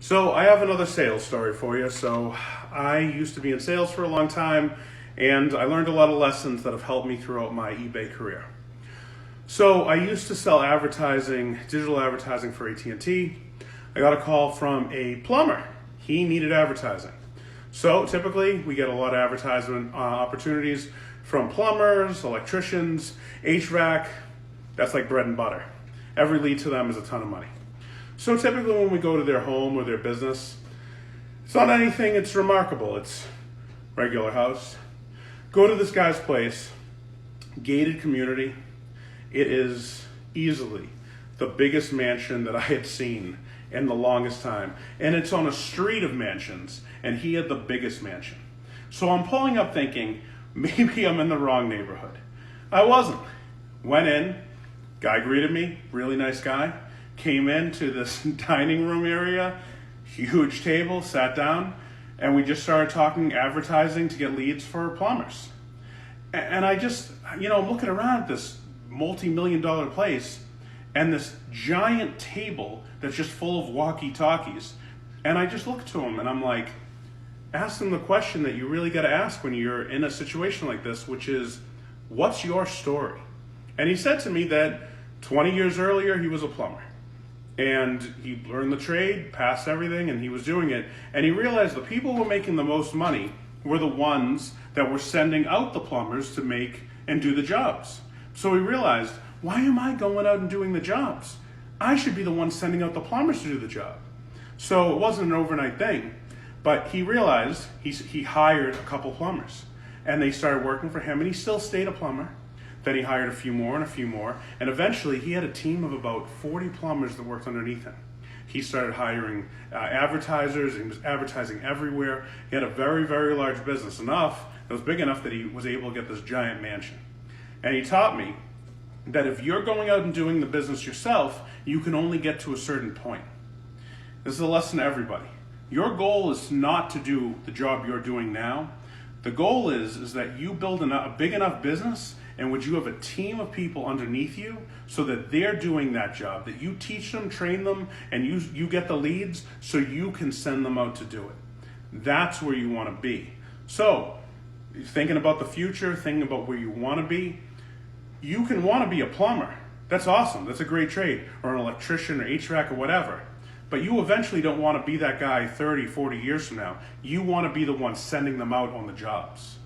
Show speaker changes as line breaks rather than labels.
So I have another sales story for you. So I used to be in sales for a long time, and I learned a lot of lessons that have helped me throughout my eBay career. So I used to sell advertising, digital advertising for AT&T. I got a call from a plumber. He needed advertising. So typically we get a lot of advertisement opportunities from plumbers, electricians, HVAC. That's like bread and butter. Every lead to them is a ton of money. So typically when we go to their home or their business, it's not anything it's remarkable. It's regular house. Go to this guy's place, gated community. It is easily the biggest mansion that I had seen in the longest time. And it's on a street of mansions, and he had the biggest mansion. So I'm pulling up thinking, maybe I'm in the wrong neighborhood. I wasn't. Went in, guy greeted me, really nice guy. Came into this dining room area, huge table, sat down, and we just started talking advertising to get leads for plumbers. And I just, I'm looking around at this multi-million-dollar place and this giant table that's just full of walkie-talkies. And I just looked to him and I'm like, ask them the question that you really got to ask when you're in a situation like this, which is, what's your story? And he said to me that 20 years earlier, he was a plumber. And he learned the trade, passed everything, and he was doing it. And he realized the people who were making the most money were the ones that were sending out the plumbers to make and do the jobs. So he realized, why am I going out and doing the jobs? I should be the one sending out the plumbers to do the job. So it wasn't an overnight thing, but he realized he hired a couple plumbers. And they started working for him, and he still stayed a plumber. Then he hired a few more, and eventually he had a team of about 40 plumbers that worked underneath him. He started hiring advertisers, and he was advertising everywhere. He had a very, very large business, it was big enough that he was able to get this giant mansion. And he taught me that if you're going out and doing the business yourself, you can only get to a certain point. This is a lesson to everybody. Your goal is not to do the job you're doing now. The goal is that you build a big enough business in which you have a team of people underneath you so that they're doing that job, that you teach them, train them, and you get the leads so you can send them out to do it. That's where you want to be. So, thinking about the future, thinking about where you want to be, you can want to be a plumber. That's awesome. That's a great trade. Or an electrician or HVAC or whatever. But you eventually don't want to be that guy 30, 40 years from now. You want to be the one sending them out on the jobs.